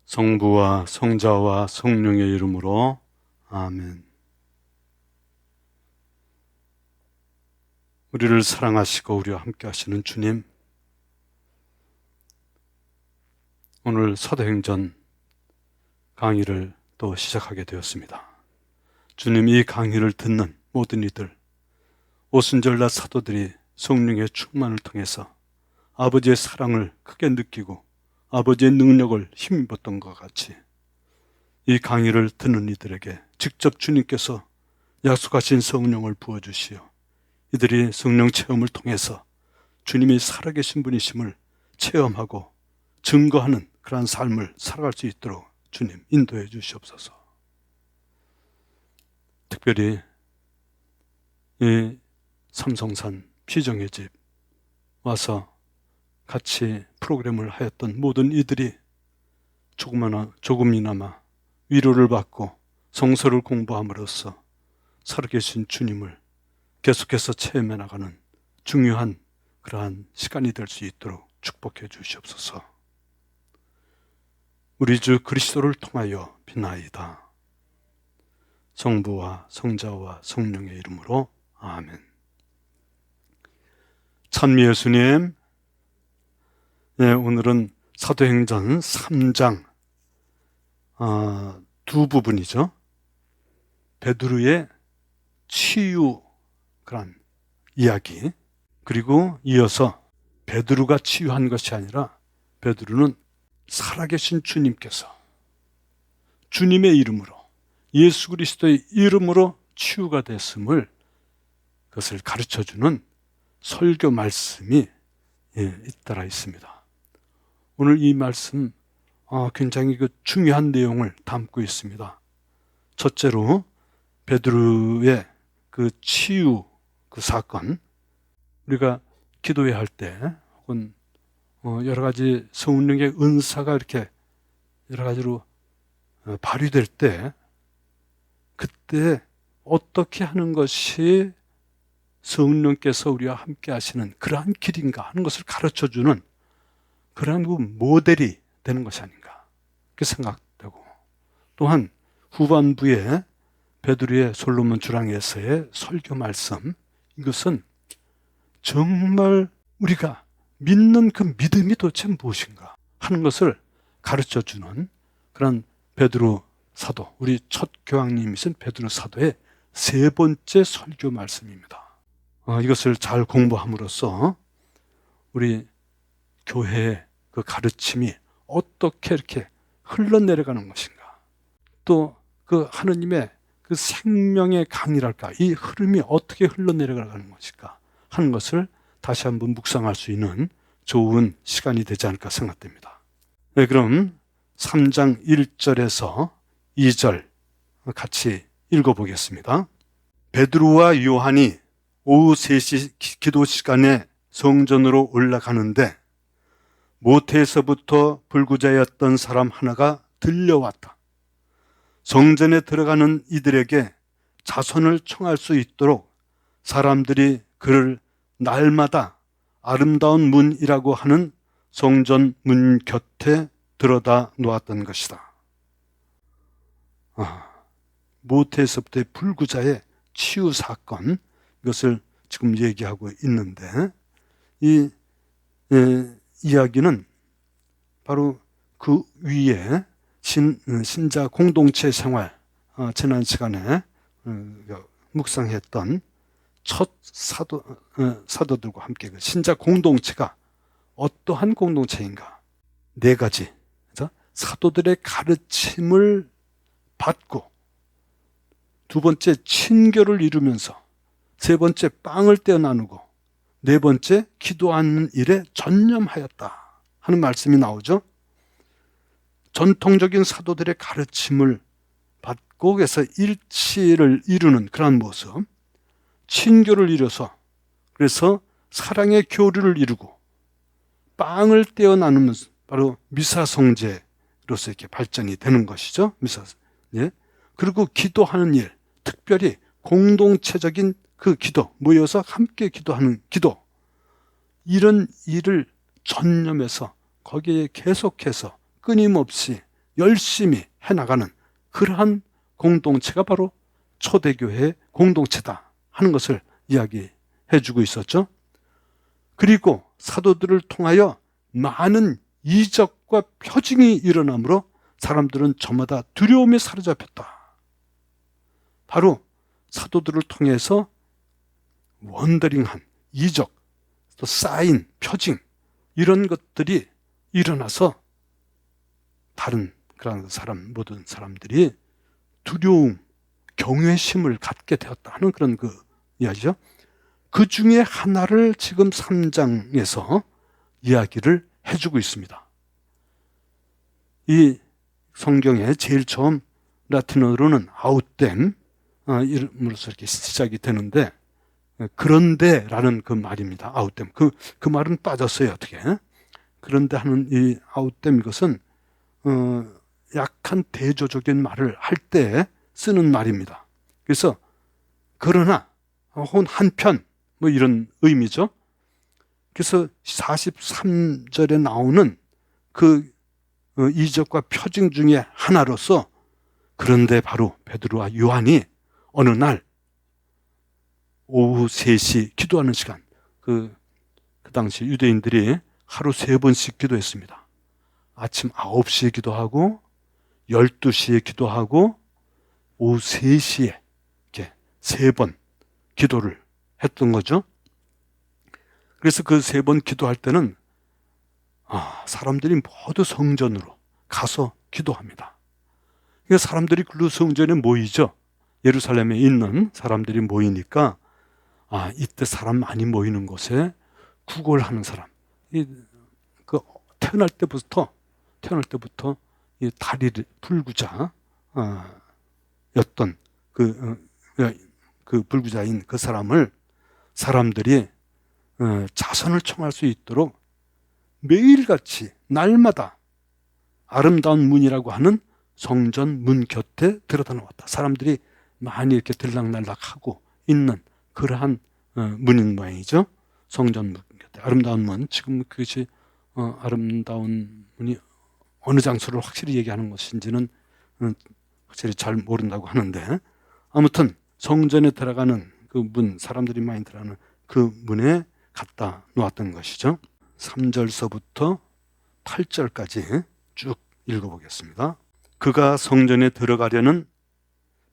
성부와 성자와 성령의 이름으로 아멘. 우리를 사랑하시고 우리와 함께 하시는 주님, 오늘 사도행전 강의를 또 시작하게 되었습니다. 주님, 이 강의를 듣는 모든 이들, 오순절날 사도들이 성령의 충만을 통해서 아버지의 사랑을 크게 느끼고 아버지의 능력을 힘입었던 것 같이 이 강의를 듣는 이들에게 직접 주님께서 약속하신 성령을 부어주시어 이들이 성령 체험을 통해서 주님이 살아계신 분이심을 체험하고 증거하는 그러한 삶을 살아갈 수 있도록 주님 인도해 주시옵소서. 특별히 이 삼성산 피정의 집 와서 같이 프로그램을 하였던 모든 이들이 조금이나마 위로를 받고 성서를 공부함으로써 살아계신 주님을 계속해서 체험해 나가는 중요한 그러한 시간이 될 수 있도록 축복해 주시옵소서. 우리 주 그리스도를 통하여 비나이다. 성부와 성자와 성령의 이름으로 아멘. 찬미 예수님, 네, 오늘은 사도행전 3장 두 부분이죠. 베드로의 치유 그런 이야기, 그리고 이어서 베드로가 치유한 것이 아니라 베드로는 살아계신 주님께서 주님의 이름으로 예수 그리스도의 이름으로 치유가 됐음을 그것을 가르쳐주는 설교 말씀이 잇따라 있습니다. 오늘 이 말씀 굉장히 중요한 내용을 담고 있습니다. 첫째로 베드로의 그 치유 그 사건, 우리가 기도회 할 때 혹은 여러 가지 성령의 은사가 이렇게 여러 가지로 발휘될 때 그때 어떻게 하는 것이 성령께서 우리와 함께 하시는 그러한 길인가 하는 것을 가르쳐주는 그러한 그 모델이 되는 것이 아닌가 그렇게 생각되고, 또한 후반부에 베드로의 솔로몬 주랑에서의 설교 말씀, 이것은 정말 우리가 믿는 그 믿음이 도대체 무엇인가 하는 것을 가르쳐주는 그런 베드로 사도, 우리 첫 교황님이신 베드로 사도의 세 번째 설교 말씀입니다. 이것을 잘 공부함으로써 우리 교회의 그 가르침이 어떻게 이렇게 흘러내려가는 것인가, 또 그 하느님의 그 생명의 강이랄까, 이 흐름이 어떻게 흘러내려가는 것일까 하는 것을 다시 한번 묵상할 수 있는 좋은 시간이 되지 않을까 생각됩니다. 네, 그럼 3장 1절에서 2절 같이 읽어보겠습니다. 베드로와 요한이 오후 3시 기도 시간에 성전으로 올라가는데 모태에서부터 불구자였던 사람 하나가 들려왔다. 성전에 들어가는 이들에게 자손을 청할 수 있도록 사람들이 그를 날마다 아름다운 문이라고 하는 성전 문 곁에 들여다 놓았던 것이다. 모태에서부터의 불구자의 치유 사건, 이것을 지금 얘기하고 있는데, 이 이야기는 바로 그 위에 신자 공동체 생활, 지난 시간에 묵상했던 첫 사도들과 함께 그 신자 공동체가 어떠한 공동체인가, 네 가지 사도들의 가르침을 받고, 두 번째 친교를 이루면서, 세 번째 빵을 떼어 나누고, 네 번째 기도하는 일에 전념하였다 하는 말씀이 나오죠. 전통적인 사도들의 가르침을 받고 그래서 일치를 이루는 그런 모습, 친교를 이뤄서 그래서 사랑의 교류를 이루고 빵을 떼어 나누면서 바로 미사성제로서 이렇게 발전이 되는 것이죠. 그리고 기도하는 일, 특별히 공동체적인 그 기도, 모여서 함께 기도하는 기도, 이런 일을 전념해서 거기에 계속해서 끊임없이 열심히 해나가는 그러한 공동체가 바로 초대교회 공동체다 하는 것을 이야기해 주고 있었죠. 그리고 사도들을 통하여 많은 이적과 표징이 일어나므로 사람들은 저마다 두려움에 사로잡혔다. 바로 사도들을 통해서 원더링한 이적, 또 사인, 표징 이런 것들이 일어나서 다른 그런 모든 사람들이 두려움, 경외심을 갖게 되었다 하는 그런 그 이야기죠. 그 중에 하나를 지금 3장에서 이야기를 해주고 있습니다. 이 성경에 제일 처음 라틴어로는 아웃댐 이름으로서 이렇게 시작이 되는데, 그런데라는 그 말입니다. 아웃댐. 그 말은 빠졌어요. 어떻게? 그런데 하는 이 아웃댐, 이것은 약한 대조적인 말을 할 때 쓰는 말입니다. 그래서 그러나 혹은 한편 뭐 이런 의미죠. 그래서 43절에 나오는 그 이적과 표징 중에 하나로서, 그런데 바로 베드로와 요한이 어느 날 오후 3시 기도하는 시간, 그 당시 유대인들이 하루 3번씩 기도했습니다. 아침 9시에 기도하고 12시에 기도하고 오후 3시에 이렇게 3번 기도를 했던 거죠. 그래서 그 3번 기도할 때는 사람들이 모두 성전으로 가서 기도합니다. 그러니까 사람들이 그 성전에 모이죠. 예루살렘에 있는 사람들이 모이니까 이때 사람 많이 모이는 곳에 구걸하는 사람, 태어날 때부터 이 다리를 불구자 였던 그 불구자인 그 사람들이 자선을 청할 수 있도록 매일같이 날마다 아름다운 문이라고 하는 성전 문 곁에 들여다 놓았다. 사람들이 많이 이렇게 들락날락하고 있는 그러한 문인 모양이죠. 성전 문 곁에 아름다운 문. 지금 그것이 아름다운 문이 어느 장소를 확실히 얘기하는 것인지는 확실히 잘 모른다고 하는데, 아무튼 성전에 들어가는 그 문, 사람들이 많이 들어가는 그 문에 갖다 놓았던 것이죠. 3절서부터 8절까지 쭉 읽어보겠습니다. 그가 성전에 들어가려는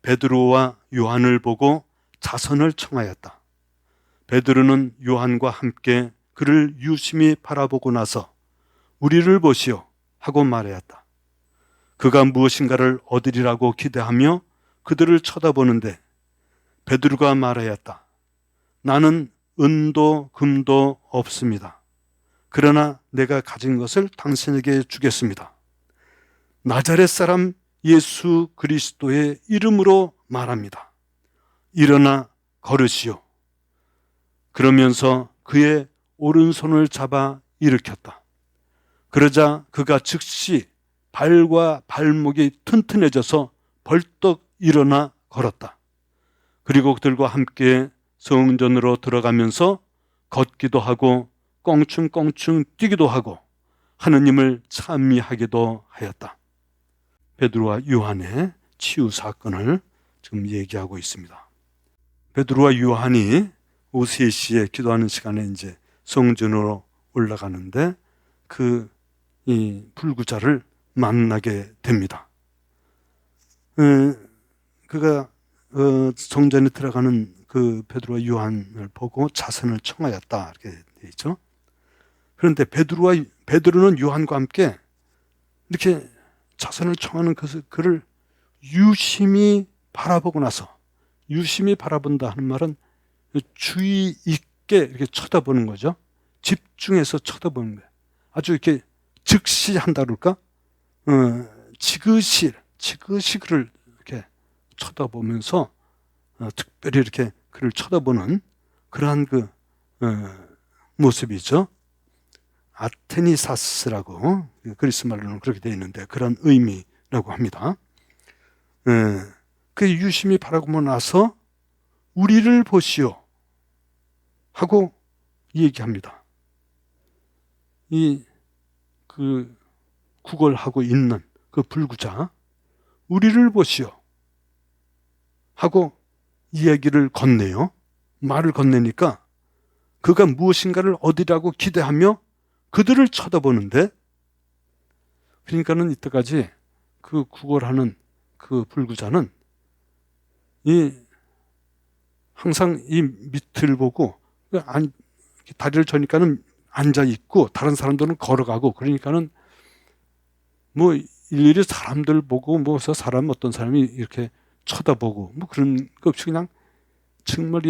베드로와 요한을 보고 자선을 청하였다. 베드로는 요한과 함께 그를 유심히 바라보고 나서 우리를 보시오 하고 말하였다. 그가 무엇인가를 얻으리라고 기대하며 그들을 쳐다보는데 베드로가 말하였다. 나는 은도 금도 없습니다. 그러나 내가 가진 것을 당신에게 주겠습니다. 나자렛 사람 예수 그리스도의 이름으로 말합니다. 일어나 걸으시오. 그러면서 그의 오른손을 잡아 일으켰다. 그러자 그가 즉시 발과 발목이 튼튼해져서 벌떡 일어나 걸었다. 그리고 그들과 함께 성전으로 들어가면서 걷기도 하고 껑충껑충 뛰기도 하고 하느님을 찬미하기도 하였다. 베드로와 요한의 치유 사건을 지금 얘기하고 있습니다. 베드로와 요한이 오후 3시에 기도하는 시간에 이제 성전으로 올라가는데 이 불구자를 만나게 됩니다. 그가 성전에 들어가는 그 베드로와 요한을 보고 자선을 청하였다 이렇게 되어 있죠. 그런데 베드로는 요한과 함께 이렇게 자선을 청하는 그를 유심히 바라보고 나서, 유심히 바라본다 하는 말은 주의 있게 이렇게 쳐다보는 거죠. 집중해서 쳐다보는 거예요. 아주 이렇게 즉시한다 그럴까? 지그시 그를 이렇게 쳐다보면서 특별히 이렇게 그를 쳐다보는 그러한 모습이죠. 아테니사스라고 그리스 말로는 그렇게 되어 있는데 그런 의미라고 합니다. 그 유심히 바라보고 나서 우리를 보시오 하고 얘기합니다. 구걸하고 있는 그 불구자 우리를 보시오 하고 이야기를 건네요. 말을 건네니까 그가 무엇인가를 얻으려고 기대하며 그들을 쳐다보는데, 그러니까는 이때까지 그 구걸하는 그 불구자는 항상 이 밑을 보고 다리를 저니까는 앉아 있고 다른 사람들은 걸어가고, 그러니까는 뭐 일일이 사람들 보고 뭐서 사람 어떤 사람이 이렇게 쳐다보고 뭐 그런 거 없이 그냥 정말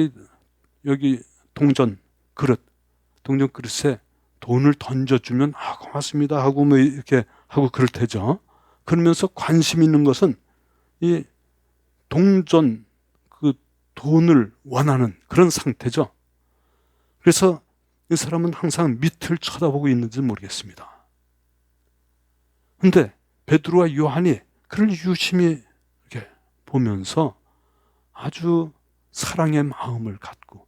여기 동전 그릇에 돈을 던져주면 고맙습니다 하고 뭐 이렇게 하고 그럴 테죠. 그러면서 관심 있는 것은 이 동전 그 돈을 원하는 그런 상태죠. 그래서 이 사람은 항상 밑을 쳐다보고 있는지 모르겠습니다. 근데 베드로와 요한이 그를 유심히 이렇게 보면서 아주 사랑의 마음을 갖고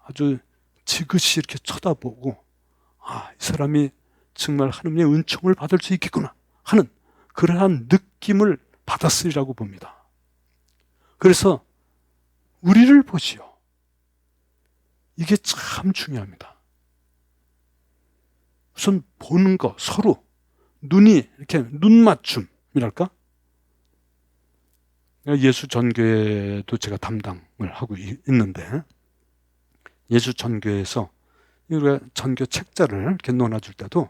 아주 지그시 이렇게 쳐다보고, 이 사람이 정말 하느님의 은총을 받을 수 있겠구나 하는 그러한 느낌을 받았으리라고 봅니다. 그래서 우리를 보시오. 이게 참 중요합니다. 우선 보는 거, 서로 눈이 이렇게 눈맞춤이랄까? 예수 전교회도 제가 담당을 하고 있는데, 예수 전교회에서 우리가 전교 책자를 이렇게 논아줄 때도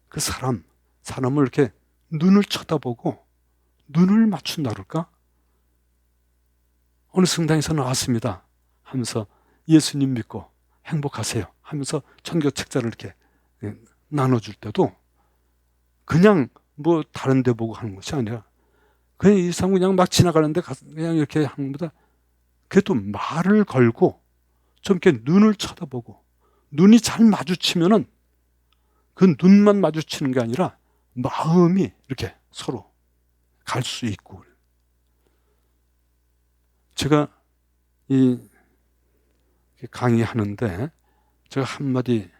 그 사람을 이렇게 눈을 쳐다보고 눈을 맞춘다 그럴까? 어느 성당에서 나왔습니다 하면서 예수님 믿고 행복하세요 하면서 전교 책자를 이렇게 나눠줄 때도 그냥 뭐 다른 데 보고 하는 것이 아니라 그냥 이 사람 그냥 막 지나가는데 그냥 이렇게 하는 것보다 그래도 말을 걸고 좀 이렇게 눈을 쳐다보고, 눈이 잘 마주치면은 그 눈만 마주치는 게 아니라 마음이 이렇게 서로 갈 수 있고. 제가 이 강의하는데 제가 한마디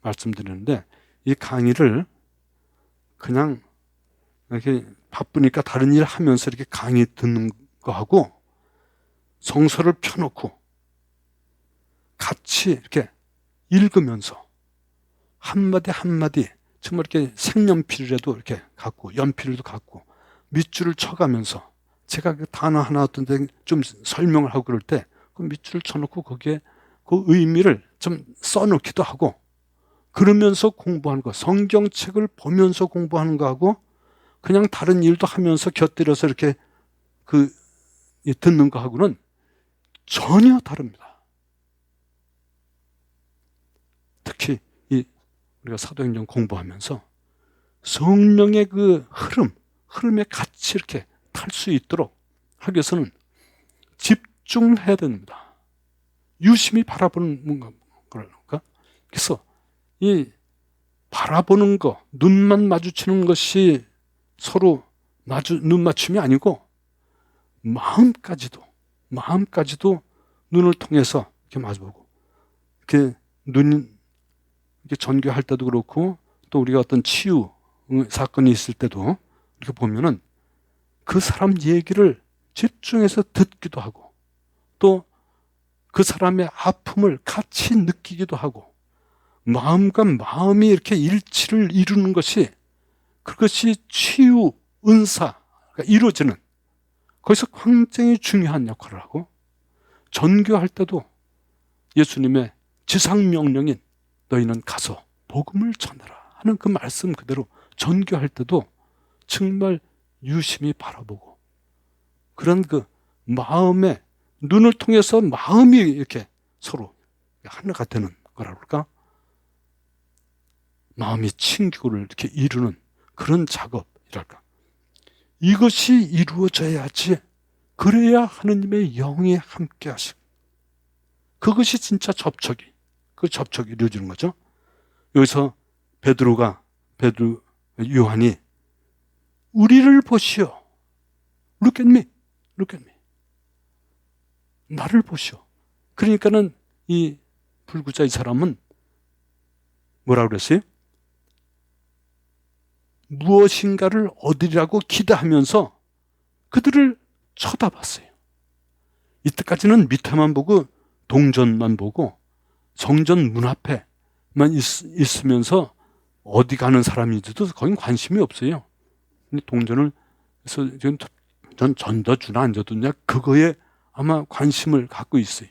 말씀드리는데, 이 강의를 그냥 이렇게 바쁘니까 다른 일 하면서 이렇게 강의 듣는 거하고 성서를 펴놓고 같이 이렇게 읽으면서 한마디 한마디 정말 이렇게 색연필이라도 이렇게 갖고 연필도 갖고 밑줄을 쳐가면서 제가 그 단어 하나 어떤 데 좀 설명을 하고 그럴 때 그 밑줄을 쳐놓고 거기에 그 의미를 좀 써놓기도 하고, 그러면서 공부하는 거, 성경책을 보면서 공부하는 거하고 그냥 다른 일도 하면서 곁들여서 이렇게 듣는 거하고는 전혀 다릅니다. 특히 우리가 사도행전 공부하면서 성령의 그 흐름에 같이 이렇게 탈 수 있도록 하기 위해서는 집중해야 됩니다. 유심히 바라보는 거랄까? 그래서 이 바라보는 거, 눈만 마주치는 것이 서로 눈 맞춤이 아니고 마음까지도 눈을 통해서 이렇게 마주보고, 이렇게 이렇게 전교할 때도 그렇고 또 우리가 어떤 치유 사건이 있을 때도 이렇게 보면은 그 사람 얘기를 집중해서 듣기도 하고 또 그 사람의 아픔을 같이 느끼기도 하고, 마음과 마음이 이렇게 일치를 이루는 것이, 그것이 치유 은사가 이루어지는, 거기서 굉장히 중요한 역할을 하고, 전교할 때도 예수님의 지상명령인 너희는 가서 복음을 전하라 하는 그 말씀 그대로 전교할 때도 정말 유심히 바라보고, 그런 그 마음의 눈을 통해서 마음이 이렇게 서로 하나가 되는 거라 그럴까? 마음이 친교를 이렇게 이루는 그런 작업이랄까? 이것이 이루어져야지, 그래야 하느님의 영이 함께 하시고, 그것이 진짜 접촉이 이루어지는 거죠. 여기서 요한이 우리를 보시오. Look at me. 나를 보시오. 그러니까는 이 불구자 이 사람은 뭐라고 그랬어요? 무엇인가를 얻으리라고 기대하면서 그들을 쳐다봤어요. 이때까지는 밑에만 보고 동전만 보고 성전 문 앞에만 있으면서 어디 가는 사람인지도 거의 관심이 없어요. 동전을 그래서 전 던져주나 안 던져주냐 그거에 아마 관심을 갖고 있어요.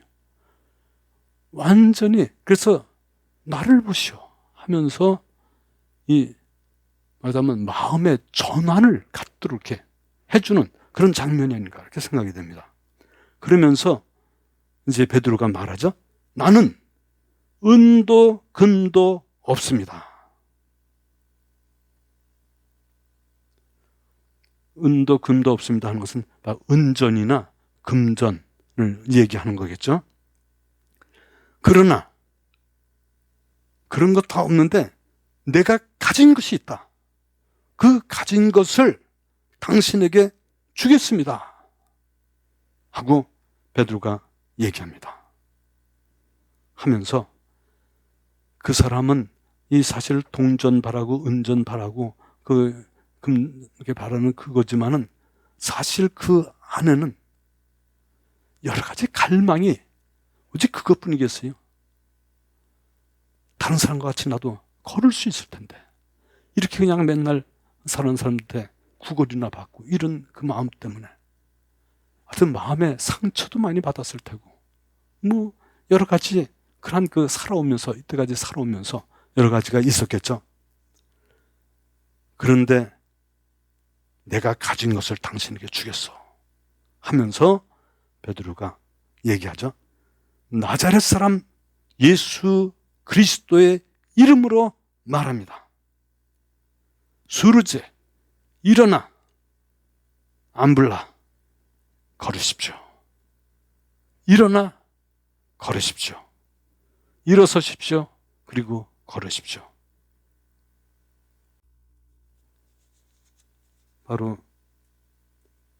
완전히 그래서 나를 보시오 하면서 말하자면 마음의 전환을 갖도록 이렇게 해주는 그런 장면이 아닌가 이렇게 생각이 됩니다. 그러면서 이제 베드로가 말하죠. 나는 은도 금도 없습니다. 은도 금도 없습니다 하는 것은 은전이나 금전을 얘기하는 거겠죠. 그러나 그런 것 다 없는데 내가 가진 것이 있다. 그 가진 것을 당신에게 주겠습니다 하고 베드로가 얘기합니다. 하면서 그 사람은 이 사실 동전 바라고 은전 바라고 그 금 이렇게 바라는 그거지만은 사실 그 안에는 여러 가지 갈망이 오직 그것뿐이겠어요. 다른 사람과 같이 나도 걸을 수 있을 텐데 이렇게 그냥 맨날 사는 사람한테 구걸이나 받고 이런 그 마음 때문에 하여튼 마음에 상처도 많이 받았을 테고 뭐 여러 가지 그런 그 살아오면서 이때까지 살아오면서 여러 가지가 있었겠죠. 그런데 내가 가진 것을 당신에게 주겠어 하면서 베드로가 얘기하죠. 나자렛 사람 예수 그리스도의 이름으로 말합니다. 수르제 일어나 암블라 걸으십시오. 일어나 걸으십시오. 일어서십시오. 그리고 걸으십시오. 바로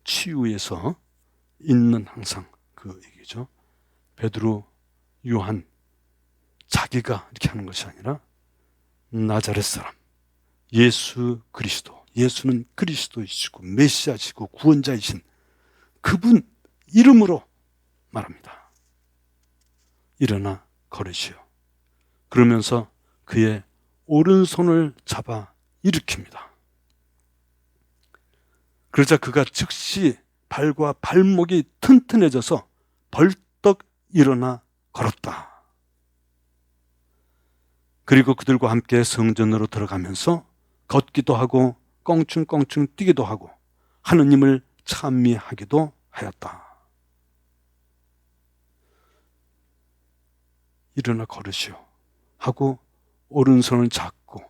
치유에서 있는 항상 그 얘기죠. 베드로, 요한 자기가 이렇게 하는 것이 아니라 나자렛 사람 예수 그리스도, 예수는 그리스도이시고 메시아시고 구원자이신 그분 이름으로 말합니다. 일어나 걸으시오. 그러면서 그의 오른손을 잡아 일으킵니다. 그러자 그가 즉시 발과 발목이 튼튼해져서 벌떡 일어나 걸었다. 그리고 그들과 함께 성전으로 들어가면서 걷기도 하고 껑충껑충 뛰기도 하고 하느님을 찬미하기도 하였다. 일어나 걸으시오 하고 오른손을 잡고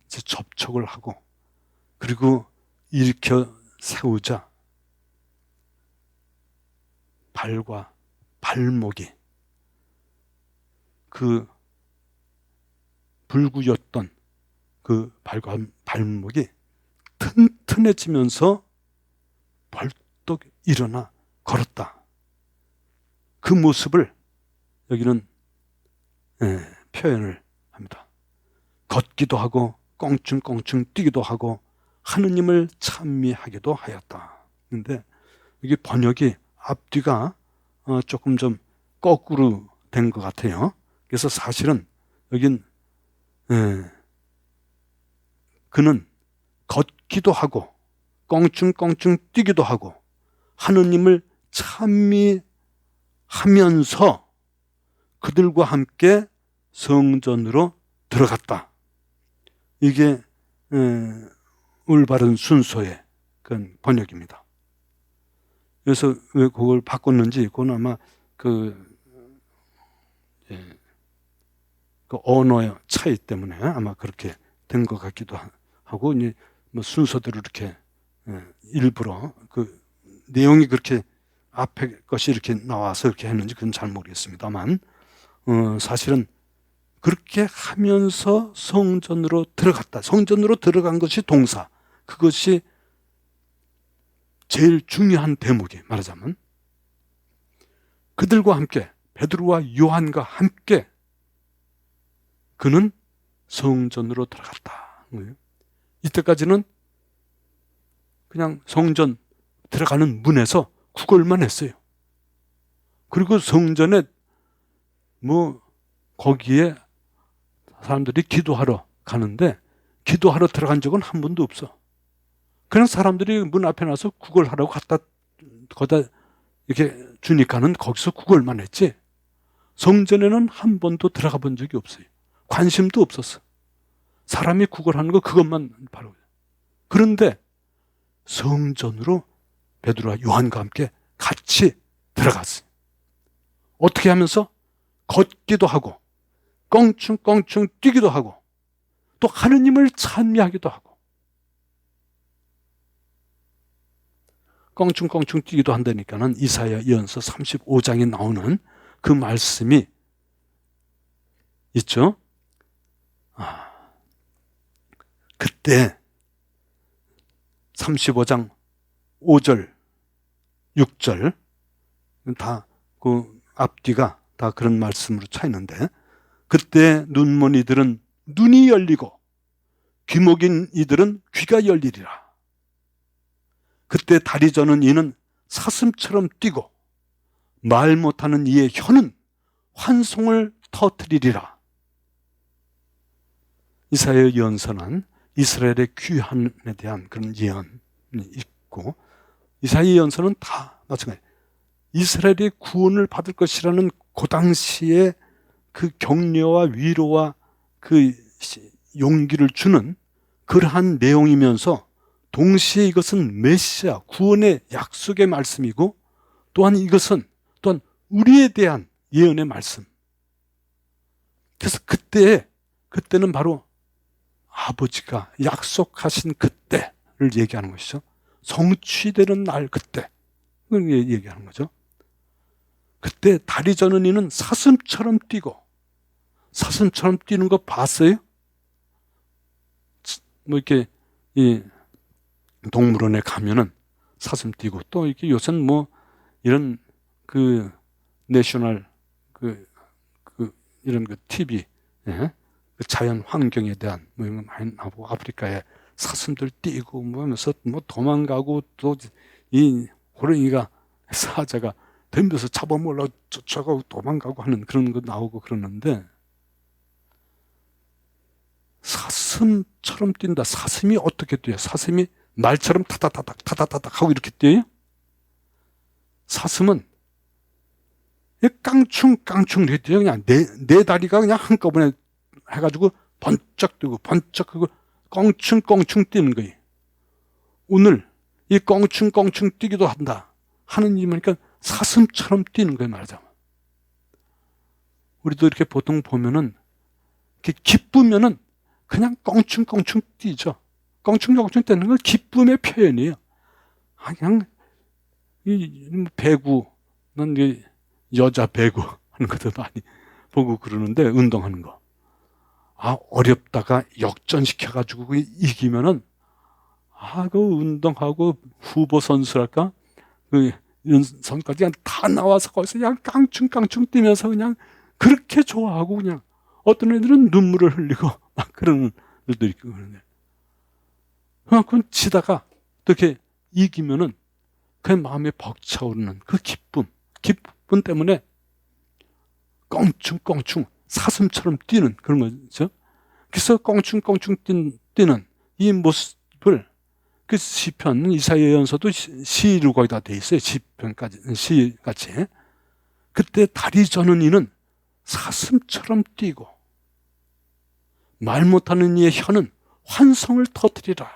이제 접촉을 하고 그리고 일으켜 세우자 발과 발목이 그 불구였던 그 발과 발목이 튼튼해지면서 벌떡 일어나 걸었다. 그 모습을 여기는 표현을 합니다. 걷기도 하고 껑충껑충 뛰기도 하고 하느님을 찬미하기도 하였다. 근데 이게 번역이 앞뒤가 조금 좀 거꾸로 된 것 같아요. 그래서 사실은 여긴 그는 걷기도 하고 껑충껑충 뛰기도 하고 하느님을 찬미하면서 그들과 함께 성전으로 들어갔다. 이게 올바른 순서의 그런 번역입니다. 그래서 왜 그걸 바꿨는지 그건 아마 그 언어의 차이 때문에 아마 그렇게 된 것 같기도 하고 이제 뭐 순서대로 이렇게 일부러 그 내용이 그렇게 앞에 것이 이렇게 나와서 이렇게 했는지 그건 잘 모르겠습니다만 사실은 그렇게 하면서 성전으로 들어갔다. 성전으로 들어간 것이 동사. 그것이 제일 중요한 대목이 말하자면 그들과 함께 베드로와 요한과 함께 그는 성전으로 들어갔다. 이때까지는 그냥 성전 들어가는 문에서 구걸만 했어요. 그리고 성전에 거기에 사람들이 기도하러 가는데 기도하러 들어간 적은 한 번도 없어. 그냥 사람들이 문 앞에 나서 구걸하라고 거다 이렇게 주니까는 거기서 구걸만 했지 성전에는 한 번도 들어가 본 적이 없어요. 관심도 없었어. 사람이 구걸하는 거 그것만 바로. 그런데 성전으로 베드로와 요한과 함께 같이 들어갔어요. 어떻게 하면서? 걷기도 하고 껑충껑충 뛰기도 하고 또 하느님을 찬미하기도 하고 껑충껑충 뛰기도 한다니까는 이사야 예언서 35장에 나오는 그 말씀이 있죠. 그때 35장 5절 6절 다 그 앞뒤가 다 그런 말씀으로 차 있는데 그때 눈먼 이들은 눈이 열리고 귀 목인 이들은 귀가 열리리라. 그때 다리 저는 이는 사슴처럼 뛰고 말 못하는 이의 혀는 환송을 터뜨리리라. 이사야 예언서는 이스라엘의 귀환에 대한 그런 예언이 있고 이사야 예언서는 다 마찬가지예요. 이스라엘의 구원을 받을 것이라는 그 당시에 그 격려와 위로와 그 용기를 주는 그러한 내용이면서 동시에 이것은 메시아 구원의 약속의 말씀이고 또한 이것은 또한 우리에 대한 예언의 말씀. 그래서 그때는 바로 아버지가 약속하신 그때를 얘기하는 것이죠. 성취되는 날 그때 그걸 얘기하는 거죠. 그때 다리 저는 이는 사슴처럼 뛰고 사슴처럼 뛰는 거 봤어요? 이렇게 이 동물원에 가면은 사슴 뛰고 또 이렇게 요새는 이런 그 내셔널 이런 그 TV 그 자연 환경에 대한 이런 거 많이 나오고 아프리카에 사슴들 뛰고 하면서 도망가고 또 이 호랑이가 사자가 덤벼서 잡아먹으려고 쫓아가고 도망가고 하는 그런 거 나오고 그러는데 사슴처럼 뛴다. 사슴이 어떻게 뛰어요? 사슴이 말처럼 타다다닥 하고 이렇게 뛰어요? 사슴은 깡충깡충 이렇게 뛰어요. 그냥 네 다리가 그냥 한꺼번에 해가지고 번쩍 뛰고 번쩍 하고 껑충껑충 뛰는 거예요. 오늘 이 껑충껑충 뛰기도 한다. 하느님이니까 사슴처럼 뛰는 거예요, 말하자면. 우리도 이렇게 보통 보면은 이렇게 기쁘면은 그냥 껑충껑충 뛰죠. 껑충껑충 뛰는 건 기쁨의 표현이에요. 그냥 이 배구, 난 여자 배구 하는 것도 많이 보고 그러는데 운동하는 거. 어렵다가 역전시켜가지고 이기면은 그 운동하고 후보 선수랄까 이런 선까지 그냥 다 나와서 거기서 그냥 깡충깡충 뛰면서 그냥 그렇게 좋아하고 그냥 어떤 애들은 눈물을 흘리고 막 그런 애들도 있고 그러네. 그건 치다가 어떻게 이기면은 그 마음에 벅차오르는 그 기쁨 때문에 껑충껑충 사슴처럼 뛰는 그런 거죠. 그래서 껑충껑충 뛰는 이 모습을 그 시편 이사야 예언서도 시로 거의 다 돼 있어요. 시편까지 시같이. 그때 다리 저는 이는 사슴처럼 뛰고 말 못하는 이의 혀는 환성을 터뜨리라.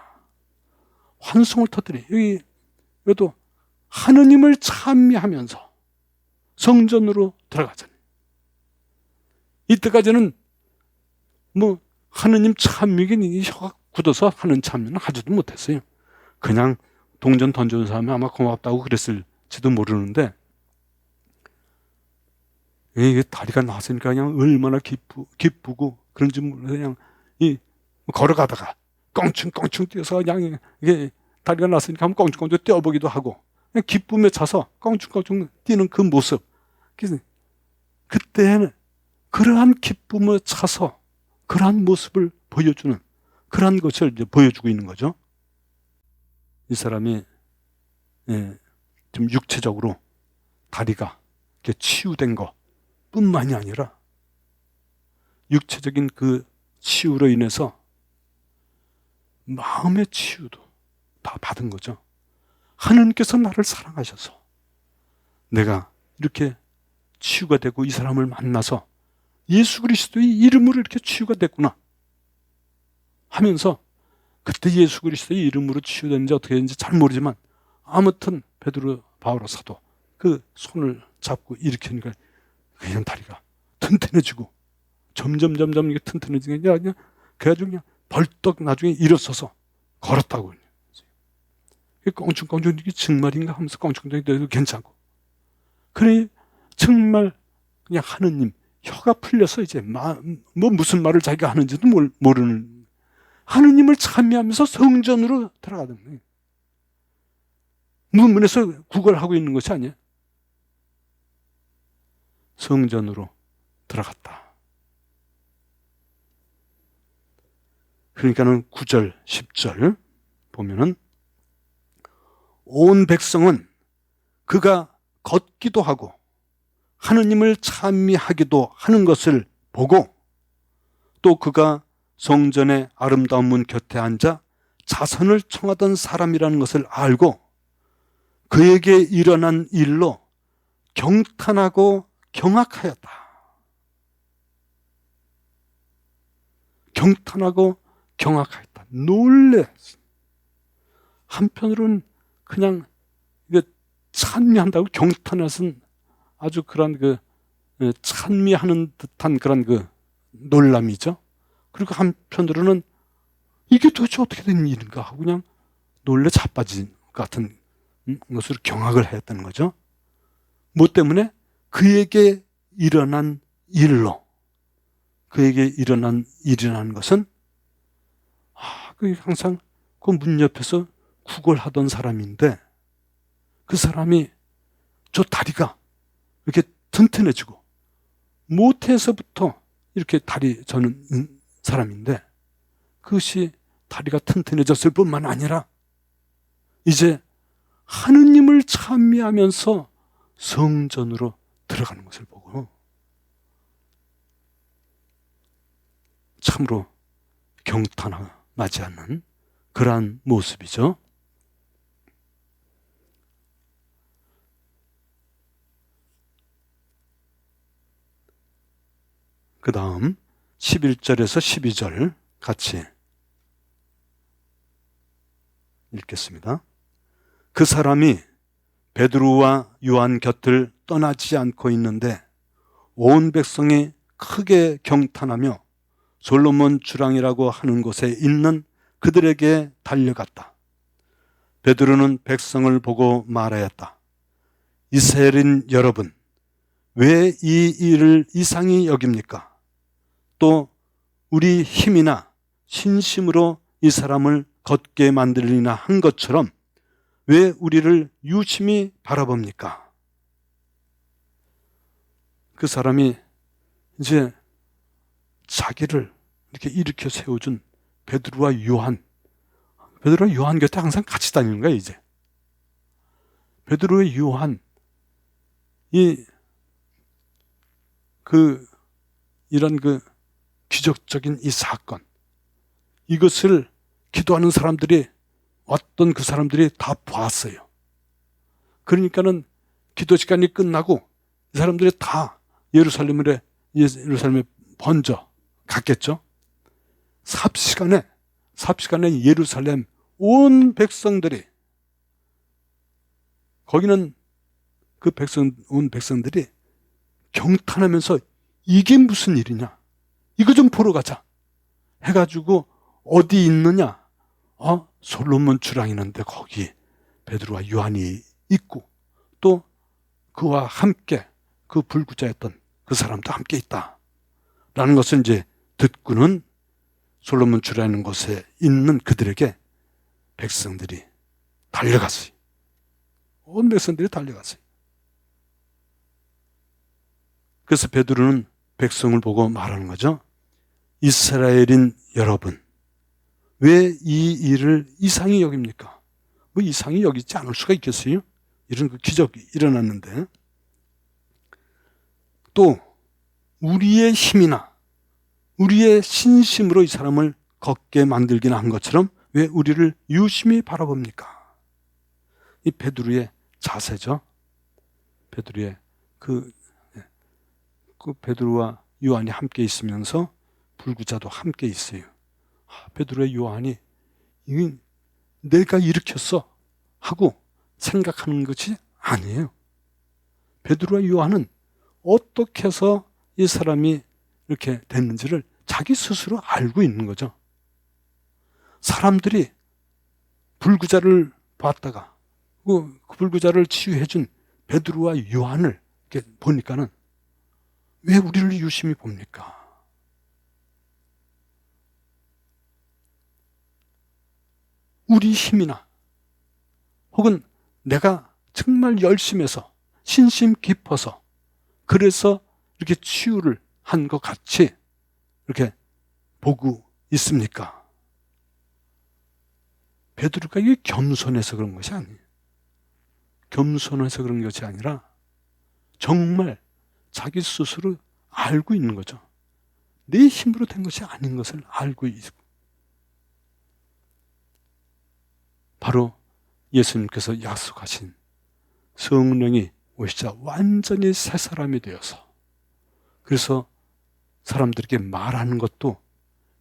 환성을 터뜨리. 여기도 하느님을 찬미하면서 성전으로 들어가잖아요. 이때까지는 하느님 찬미긴 혀가 굳어서 하는 찬미는 하지도 못했어요. 그냥 동전 던져준 사람이 아마 고맙다고 그랬을지도 모르는데 이게 다리가 나왔으니까 그냥 얼마나 기쁘고 그런지 몰라서 그냥 걸어가다가 껑충껑충 뛰어서 그냥 이게 다리가 나왔으니까 한번 껑충껑충 뛰어보기도 하고 그냥 기쁨에 차서 껑충껑충 뛰는 그 모습. 그래서 그때는 그러한 기쁨에 차서 그러한 모습을 보여주는 그러한 것을 이제 보여주고 있는 거죠. 이 사람이 좀 육체적으로 다리가 이렇게 치유된 것 뿐만이 아니라 육체적인 그 치유로 인해서 마음의 치유도 다 받은 거죠. 하나님께서 나를 사랑하셔서 내가 이렇게 치유가 되고 이 사람을 만나서 예수 그리스도의 이름으로 이렇게 치유가 됐구나 하면서, 그때 예수 그리스도의 이름으로 치유됐는지 어떻게 됐는지 잘 모르지만 아무튼 베드로 바오로 사도 그 손을 잡고 일으키니까 그냥 다리가 튼튼해지고 점점 이게 튼튼해지는 게 아니라 그래가지고 그냥 벌떡 나중에 일어서서 걸었다고. 껑충껑충 이게 정말인가 하면서 껑충껑충 돼도 괜찮고. 그래 정말 그냥 하느님 혀가 풀려서 이제 뭐 무슨 말을 자기가 하는지도 모르는 하느님을 찬미하면서 성전으로 들어가던 거예요. 문문에서 구걸하고 있는 것이 아니에요. 성전으로 들어갔다. 그러니까는 9절, 10절 보면은 온 백성은 그가 걷기도 하고 하느님을 찬미하기도 하는 것을 보고 또 그가 성전의 아름다운 문 곁에 앉아 자선을 청하던 사람이라는 것을 알고 그에게 일어난 일로 경탄하고 경악하였다. 경탄하고 경악하였다. 놀래. 한편으로는 그냥 찬미한다고 경탄하신 아주 그런 찬미하는 듯한 그런 놀람이죠. 그리고 한편으로는 이게 도대체 어떻게 된 일인가 하고 그냥 놀래 자빠진 같은 것으로 경악을 했다는 거죠. 뭐 때문에? 그에게 일어난 일로. 그에게 일어난 일이라는 것은 항상 그 문 옆에서 구걸하던 사람인데 그 사람이 저 다리가 이렇게 튼튼해지고 모태에서부터 이렇게 다리 저는 사람인데 그것이 다리가 튼튼해졌을 뿐만 아니라 이제 하느님을 찬미하면서 성전으로 들어가는 것을 보고 참으로 경탄하지 않는 그러한 모습이죠. 그 다음 11절에서 12절 같이 읽겠습니다. 그 사람이 베드로와 요한 곁을 떠나지 않고 있는데 온 백성이 크게 경탄하며 솔로몬 주랑이라고 하는 곳에 있는 그들에게 달려갔다. 베드로는 백성을 보고 말하였다. 이스라엘인 여러분, 왜 이 일을 이상히 여깁니까? 또 우리 힘이나 신심으로 이 사람을 걷게 만들리나 한 것처럼 왜 우리를 유심히 바라봅니까? 그 사람이 이제 자기를 이렇게 일으켜 세워준 베드로와 요한 곁에 항상 같이 다니는 거야, 이제. 베드로와 요한, 이런 기적적인 이 사건, 이것을 기도하는 사람들이, 어떤 그 사람들이 다 보았어요. 그러니까는 기도 시간이 끝나고 이 사람들이 다 예루살렘에 번져 갔겠죠. 삽시간에 예루살렘 온 백성들이, 거기는 온 백성들이 경탄하면서 이게 무슨 일이냐, 이거 좀 보러 가자 해가지고 어디 있느냐, 솔로몬 주랑 있는데 거기 베드로와 요한이 있고 또 그와 함께 그 불구자였던 그 사람도 함께 있다 라는 것을 이제 듣고는 솔로몬 주랑 있는 곳에 있는 그들에게 백성들이 달려갔어요. 온 백성들이 달려갔어요. 그래서 베드로는 백성을 보고 말하는 거죠. 이스라엘인 여러분, 왜 이 일을 이상히 여깁니까? 뭐 이상히 여기지 않을 수가 있겠어요? 이런 그 기적이 일어났는데, 또 우리의 힘이나 우리의 신심으로 이 사람을 걷게 만들기는 한 것처럼 왜 우리를 유심히 바라봅니까? 이 베드로의 자세죠. 베드로의 그 베드로와 요한이 함께 있으면서 불구자도 함께 있어요. 베드로의 요한이 이건 내가 일으켰어 하고 생각하는 것이 아니에요. 베드로와 요한은 어떻게 해서 이 사람이 이렇게 됐는지를 자기 스스로 알고 있는 거죠. 사람들이 불구자를 봤다가 그 불구자를 치유해준 베드로와 요한을 이렇게 보니까는 왜 우리를 유심히 봅니까? 우리 힘이나 혹은 내가 정말 열심히 해서 신심 깊어서 그래서 이렇게 치유를 한 것 같이 이렇게 보고 있습니까? 베드로가 이게 겸손해서 그런 것이 아니에요. 겸손해서 그런 것이 아니라 정말 자기 스스로 알고 있는 거죠. 내 힘으로 된 것이 아닌 것을 알고 있고, 바로 예수님께서 약속하신 성령이 오시자 완전히 새 사람이 되어서, 그래서 사람들에게 말하는 것도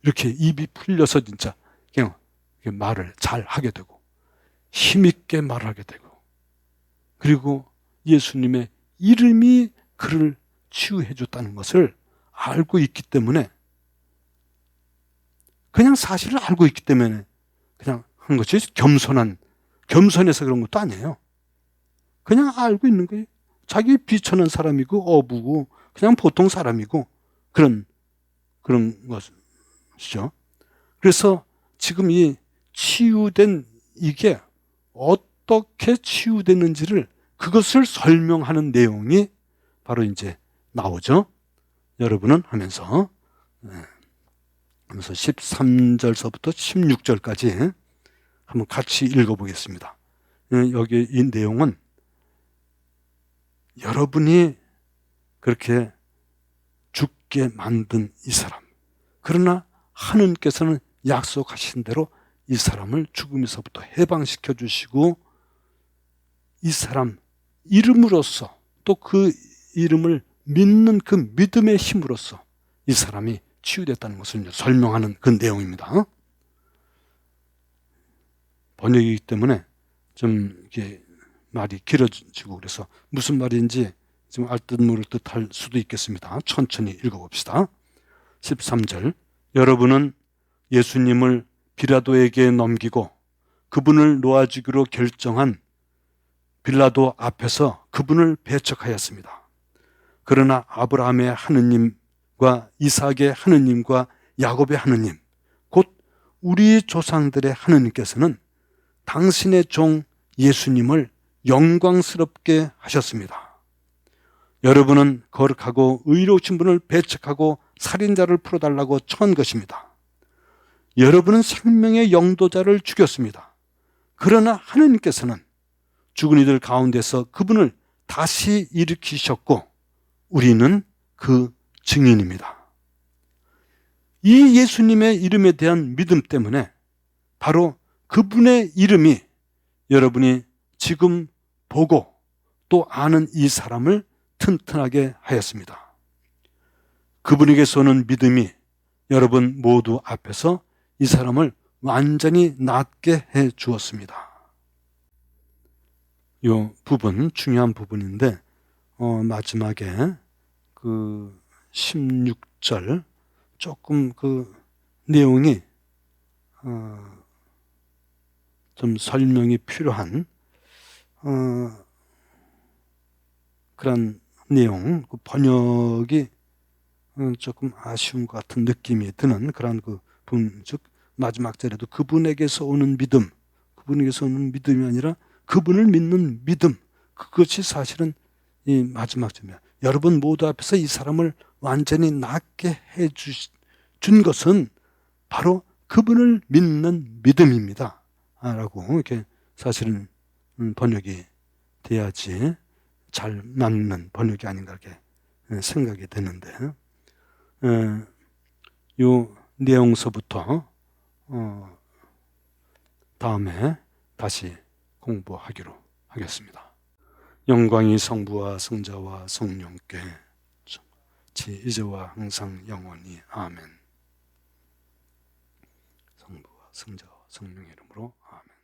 이렇게 입이 풀려서 진짜 그냥 말을 잘 하게 되고 힘있게 말하게 되고, 그리고 예수님의 이름이 그를 치유해 줬다는 것을 알고 있기 때문에, 그냥 사실을 알고 있기 때문에 그냥 한 것이 겸손해서 그런 것도 아니에요. 그냥 알고 있는 거예요. 자기 비천한 사람이고 어부고 그냥 보통 사람이고 그런 것이죠. 그래서 지금 이 치유된 이게 어떻게 치유됐는지를 그것을 설명하는 내용이 바로 이제 나오죠. 여러분은 하면서 13절서부터 16절까지 한번 같이 읽어보겠습니다. 여기 이 내용은 여러분이 그렇게 죽게 만든 이 사람, 그러나 하느님께서는 약속하신 대로 이 사람을 죽음에서부터 해방시켜 주시고 이 사람 이름으로써 또 그 이름을 믿는 그 믿음의 힘으로써 이 사람이 치유됐다는 것을 설명하는 그 내용입니다. 번역이기 때문에 좀 이게 말이 길어지고 그래서 무슨 말인지 좀 알듯 모를 듯 할 수도 있겠습니다. 천천히 읽어봅시다. 13절, 여러분은 예수님을 빌라도에게 넘기고 그분을 놓아주기로 결정한 빌라도 앞에서 그분을 배척하였습니다. 그러나 아브라함의 하느님과 이삭의 하느님과 야곱의 하느님, 곧 우리 조상들의 하느님께서는 당신의 종 예수님을 영광스럽게 하셨습니다. 여러분은 거룩하고 의로우신 분을 배척하고 살인자를 풀어달라고 청한 것입니다. 여러분은 생명의 영도자를 죽였습니다. 그러나 하느님께서는 죽은 이들 가운데서 그분을 다시 일으키셨고 우리는 그 증인입니다. 이 예수님의 이름에 대한 믿음 때문에 바로 그분의 이름이 여러분이 지금 보고 또 아는 이 사람을 튼튼하게 하였습니다. 그분에게서 오는 믿음이 여러분 모두 앞에서 이 사람을 완전히 낫게 해 주었습니다. 이 부분 중요한 부분인데 마지막에 그 16절 조금 그 내용이 좀 설명이 필요한 그런 내용, 그 번역이 조금 아쉬운 것 같은 느낌이 드는 그런 그 부분, 즉 마지막 절에도 그분에게서 오는 믿음, 그분에게서 오는 믿음이 아니라 그분을 믿는 믿음, 그것이 사실은 이 마지막 점이야. 여러분 모두 앞에서 이 사람을 완전히 낫게 해준 것은 바로 그분을 믿는 믿음입니다. 라고 이렇게 사실은 번역이 돼야지 잘 맞는 번역이 아닌가 이렇게 생각이 되는데, 요 내용서부터 다음에 다시 공부하기로 하겠습니다. 영광이 성부와 성자와 성령께 이제와 항상 영원히 아멘. 성부와 성자와 성령의 이름으로 아멘.